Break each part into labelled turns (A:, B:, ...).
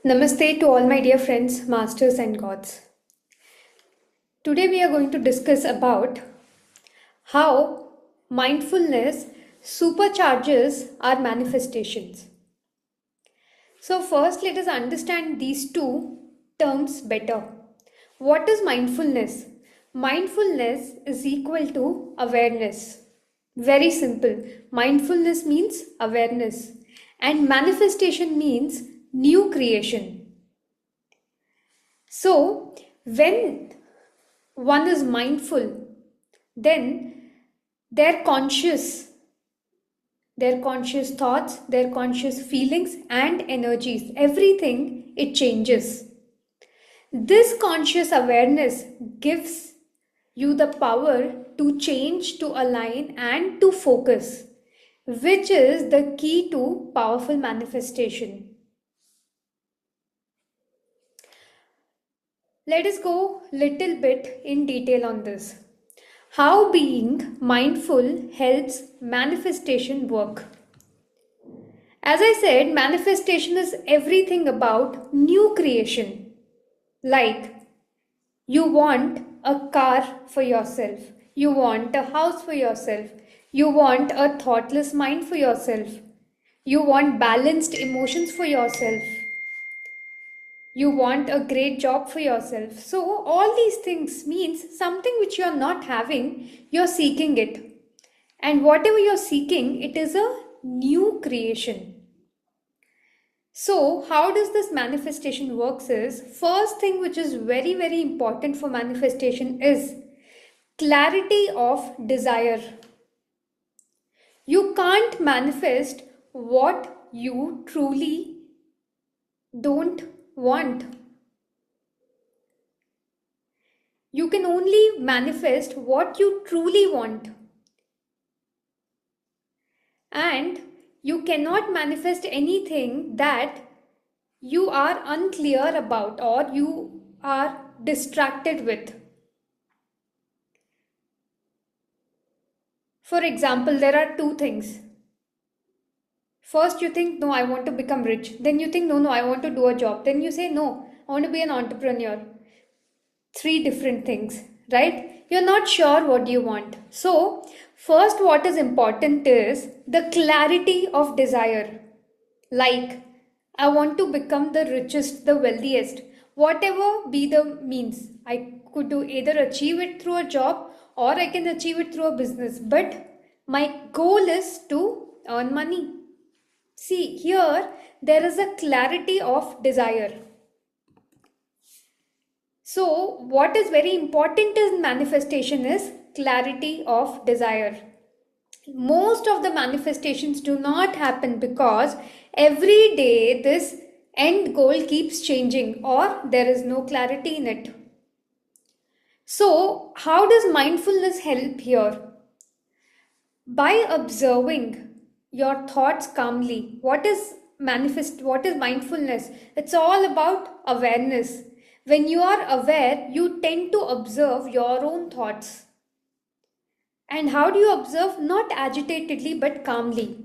A: Namaste to all my dear friends, masters and gods. Today we are going to discuss about how mindfulness supercharges our manifestations. So first let us understand these two terms better. What is mindfulness? Mindfulness is equal to awareness. Very simple. Mindfulness means awareness and manifestation means new creation. So, when one is mindful, then their conscious, their conscious thoughts, their conscious feelings and energies, everything, it changes. This conscious awareness gives you the power to change, to align and to focus, which is the key to powerful manifestation. Let us go little bit in detail on this. How being mindful helps manifestation work. As I said, manifestation is everything about new creation. Like you want a car for yourself, you want a house for yourself, you want a thoughtless mind for yourself, you want balanced emotions for yourself, you want a great job for yourself. So all these things means something which you are not having, you're seeking it. And whatever you're seeking, it is a new creation. So how does this manifestation works is, first thing which is very, very important for manifestation is clarity of desire. You can't manifest what you truly don't want. You can only manifest what you truly want. And you cannot manifest anything that you are unclear about or you are distracted with. For example, there are two things. First, you think, no, I want to become rich. Then you think, no, I want to do a job. Then you say, no, I want to be an entrepreneur. Three different things, right? You're not sure what you want. So, first, what is important is the clarity of desire. Like, I want to become the richest, the wealthiest, whatever be the means. I could do either achieve it through a job or I can achieve it through a business. But my goal is to earn money. See, here there is a clarity of desire. So, what is very important in manifestation is clarity of desire. Most of the manifestations do not happen because every day this end goal keeps changing or there is no clarity in it. So, how does mindfulness help here? By observing your thoughts calmly. What is mindfulness? It's all about awareness. When you are aware, you tend to observe your own thoughts. And how do you observe? Not agitatedly but calmly.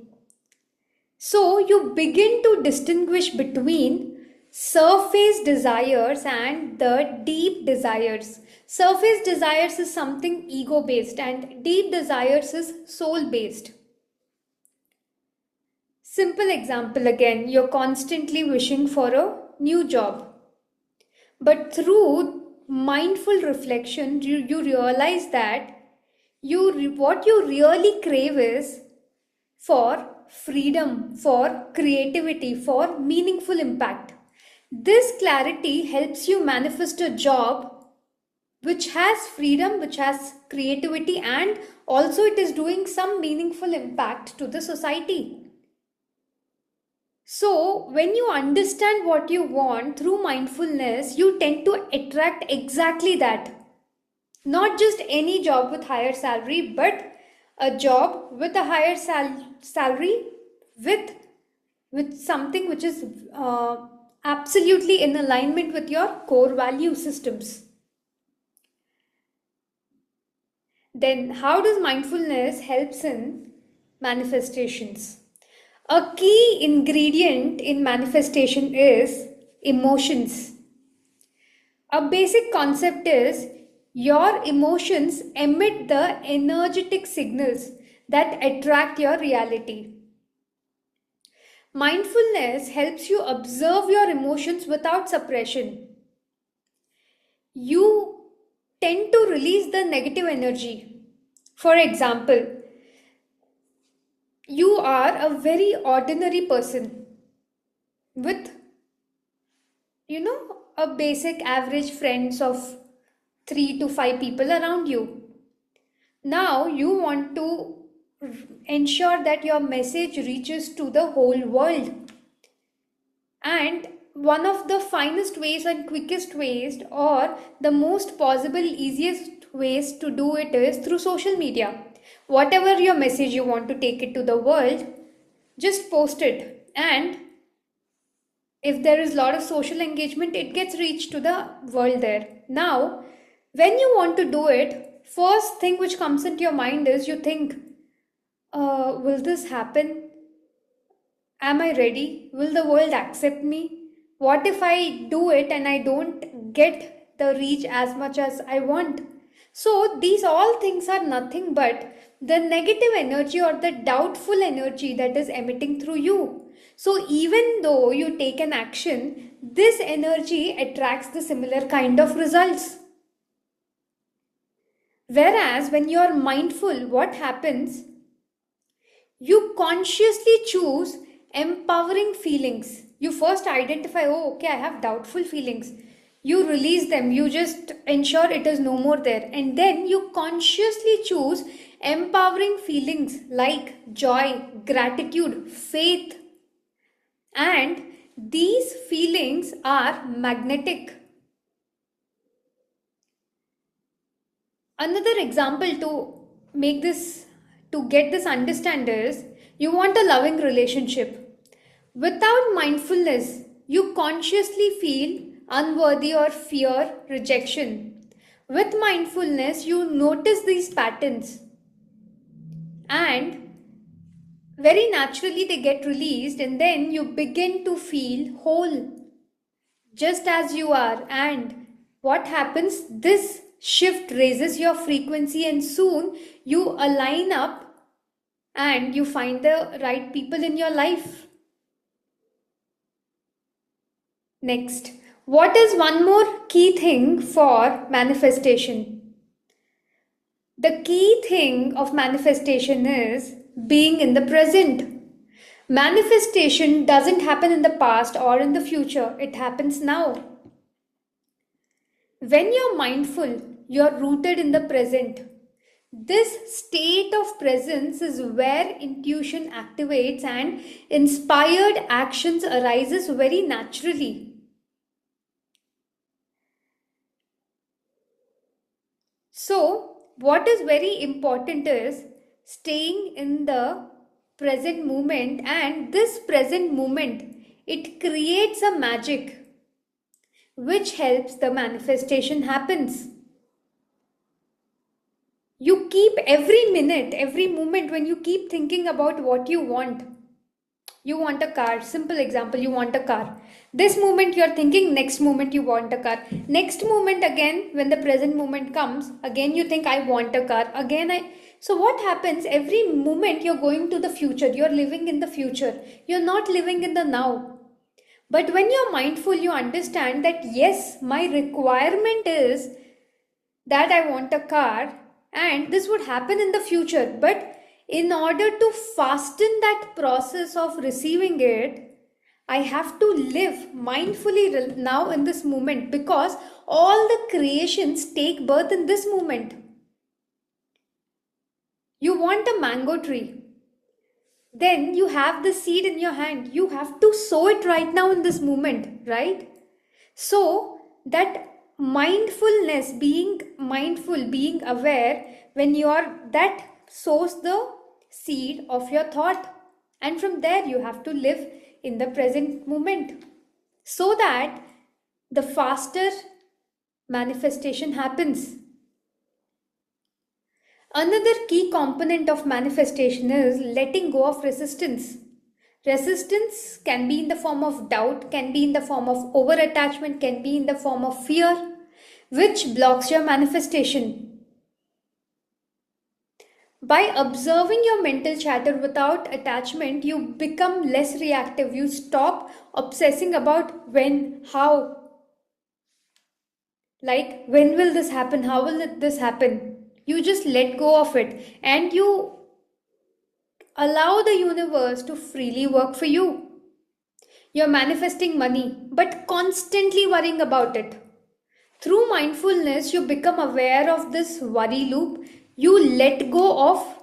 A: So you begin to distinguish between surface desires and the deep desires. Surface desires is something ego based and deep desires is soul based. Simple example again, you're constantly wishing for a new job. But through mindful reflection, you realize that what you really crave is for freedom, for creativity, for meaningful impact. This clarity helps you manifest a job which has freedom, which has creativity, and also it is doing some meaningful impact to the society. So, when you understand what you want through mindfulness, you tend to attract exactly that. Not just any job with higher salary, but a job with a higher salary with something which is absolutely in alignment with your core value systems. Then, how does mindfulness helps in manifestations? A key ingredient in manifestation is emotions. A basic concept is your emotions emit the energetic signals that attract your reality. Mindfulness helps you observe your emotions without suppression. You tend to release the negative energy. For example, you are a very ordinary person with, a basic average friends of 3 to 5 people around you. Now you want to ensure that your message reaches to the whole world. And one of the finest ways and quickest ways, or the most possible easiest ways to do it, is through social media. Whatever your message you want to take it to the world, just post it. And if there is a lot of social engagement, it gets reached to the world there. Now, when you want to do it, first thing which comes into your mind is you think, will this happen? Am I ready? Will the world accept me? What if I do it and I don't get the reach as much as I want? So, these all things are nothing but the negative energy or the doubtful energy that is emitting through you. So, even though you take an action, this energy attracts the similar kind of results. Whereas, when you are mindful, what happens? You consciously choose empowering feelings. You first identify, oh, okay, I have doubtful feelings. You release them, you just ensure it is no more there. And then you consciously choose empowering feelings like joy, gratitude, faith. And these feelings are magnetic. Another example to get this understand is, you want a loving relationship. Without mindfulness, you consciously feel unworthy or fear rejection. With mindfulness, you notice these patterns and very naturally they get released, and then you begin to feel whole just as you are. And what happens? This shift raises your frequency, and soon you align up and you find the right people in your life. Next, what is one more key thing for manifestation? The key thing of manifestation is being in the present. Manifestation doesn't happen in the past or in the future, it happens now. When you're mindful, you're rooted in the present. This state of presence is where intuition activates and inspired actions arises very naturally. So, what is very important is staying in the present moment, and this present moment, it creates a magic which helps the manifestation happens. You keep every minute, every moment, when you keep thinking about what you want. You want a car, simple example, you want a car. This moment you're thinking, next moment you want a car. Next moment again, when the present moment comes, again you think, I want a car. So what happens? Every moment you're going to the future, you're living in the future. You're not living in the now. But when you're mindful, you understand that yes, my requirement is that I want a car, and this would happen in the future. But in order to fasten that process of receiving it, I have to live mindfully now in this moment, because all the creations take birth in this moment. You want a mango tree. Then you have the seed in your hand. You have to sow it right now in this moment, right? So that mindfulness, being mindful, being aware, when you are, that sows the seed of your thought. And from there you have to live in the present moment, so that the faster manifestation happens. Another key component of manifestation is letting go of resistance. Resistance can be in the form of doubt, can be in the form of over attachment, can be in the form of fear, which blocks your manifestation. By observing your mental chatter without attachment, you become less reactive. You stop obsessing about when, how. Like, when will this happen? How will this happen? You just let go of it and you allow the universe to freely work for you. You're manifesting money, but constantly worrying about it. Through mindfulness, you become aware of this worry loop. You let go of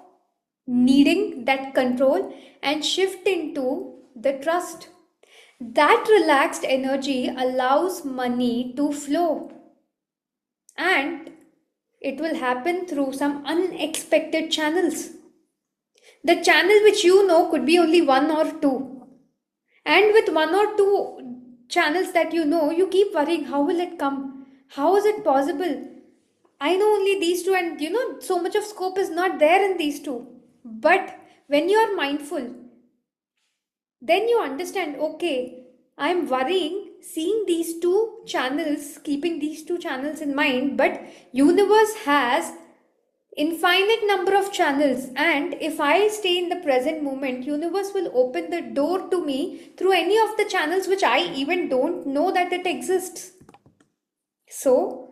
A: needing that control and shift into the trust. That relaxed energy allows money to flow, and it will happen through some unexpected channels. The channel which you know could be only one or two. And with one or two channels that you know, you keep worrying, how will it come? How is it possible? I know only these two, and so much of scope is not there in these two. But when you are mindful, then you understand, okay, I'm worrying, seeing these two channels, keeping these two channels in mind, but universe has infinite number of channels, and if I stay in the present moment, universe will open the door to me through any of the channels which I even don't know that it exists. So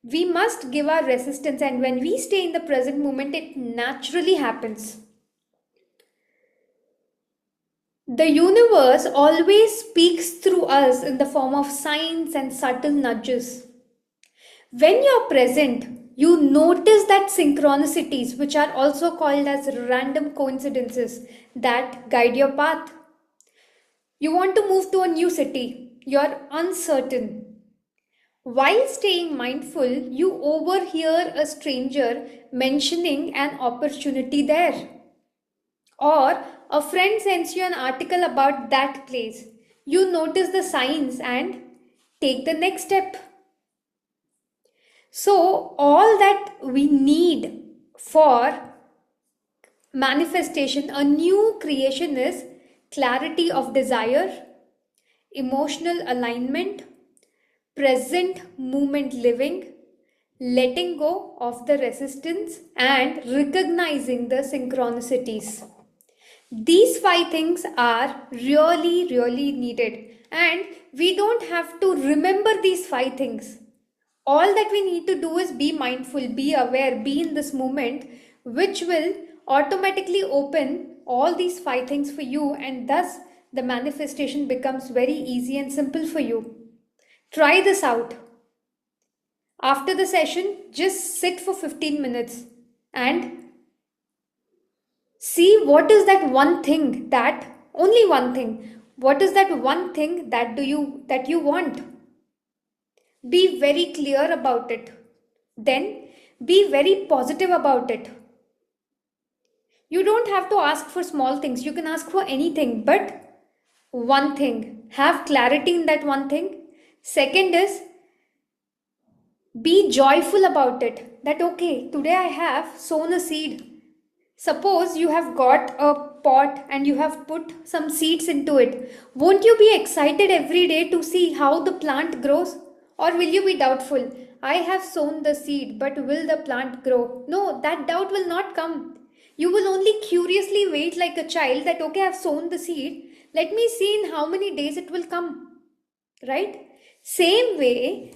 A: we must give our resistance, and when we stay in the present moment, it naturally happens. The universe always speaks through us in the form of signs and subtle nudges. When you're present, you notice that synchronicities, which are also called as random coincidences, that guide your path. You want to move to a new city, you're uncertain. While staying mindful, you overhear a stranger mentioning an opportunity there. Or a friend sends you an article about that place. You notice the signs and take the next step. So, all that we need for manifestation, a new creation, is clarity of desire, emotional alignment, present moment living, letting go of the resistance, and recognizing the synchronicities. These five things are really, really needed, and we don't have to remember these five things. All that we need to do is be mindful, be aware, be in this moment, which will automatically open all these five things for you, and thus the manifestation becomes very easy and simple for you. Try this out. After the session, just sit for 15 minutes and see what is that one thing, that only one thing. What is that one thing that you want? Be very clear about it. Then be very positive about it. You don't have to ask for small things. You can ask for anything, but one thing. Have clarity in that one thing. Second is, be joyful about it. That okay, today I have sown a seed. Suppose you have got a pot and you have put some seeds into it. Won't you be excited every day to see how the plant grows? Or will you be doubtful? I have sown the seed, but will the plant grow? No, that doubt will not come. You will only curiously wait like a child that, okay, I've sown the seed. Let me see in how many days it will come. Right? Same way,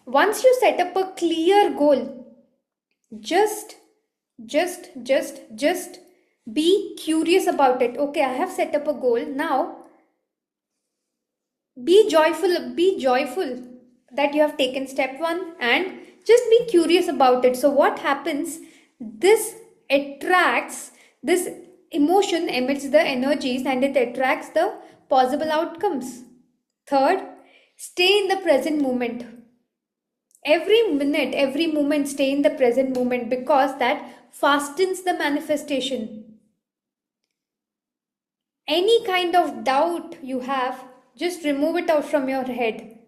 A: once you set up a clear goal, just just be curious about it. Okay, I have set up a goal. Now be joyful that you have taken step one, and just be curious about it. So what happens, this attracts, this emotion emits the energies and it attracts the possible outcomes. Third, stay in the present moment. Every minute, every moment, stay in the present moment, because that fastens the manifestation. Any kind of doubt you have, just remove it out from your head.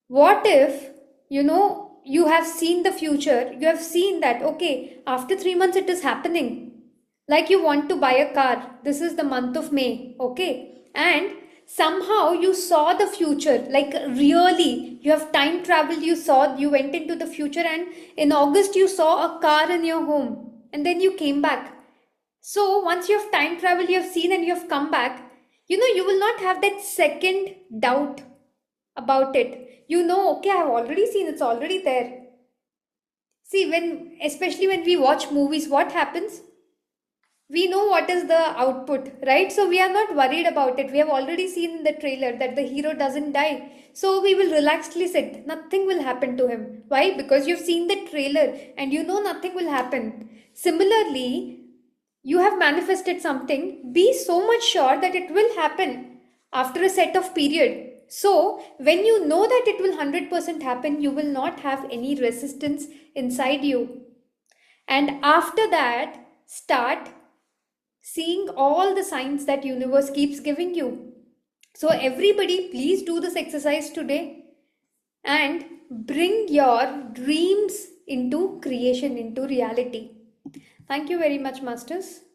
A: What if, you have seen the future, you have seen that, okay, after 3 months it is happening. Like you want to buy a car. This is the month of May, okay? And somehow you saw the future, like really, you have time traveled, you went into the future, and in August you saw a car in your home, and then you came back. So once you have time traveled, you have seen and you have come back, you will not have that second doubt about it. Okay, I have already seen, it's already there. See, especially when we watch movies, what happens? We know what is the output, right? So we are not worried about it. We have already seen in the trailer that the hero doesn't die. So we will relaxedly sit. Nothing will happen to him. Why? Because you've seen the trailer and you know nothing will happen. Similarly, you have manifested something. Be so much sure that it will happen after a set of period. So when you know that it will 100% happen, you will not have any resistance inside you. And after that, start seeing all the signs that universe keeps giving you. So everybody, please do this exercise today and bring your dreams into creation, into reality. Thank you very much, masters.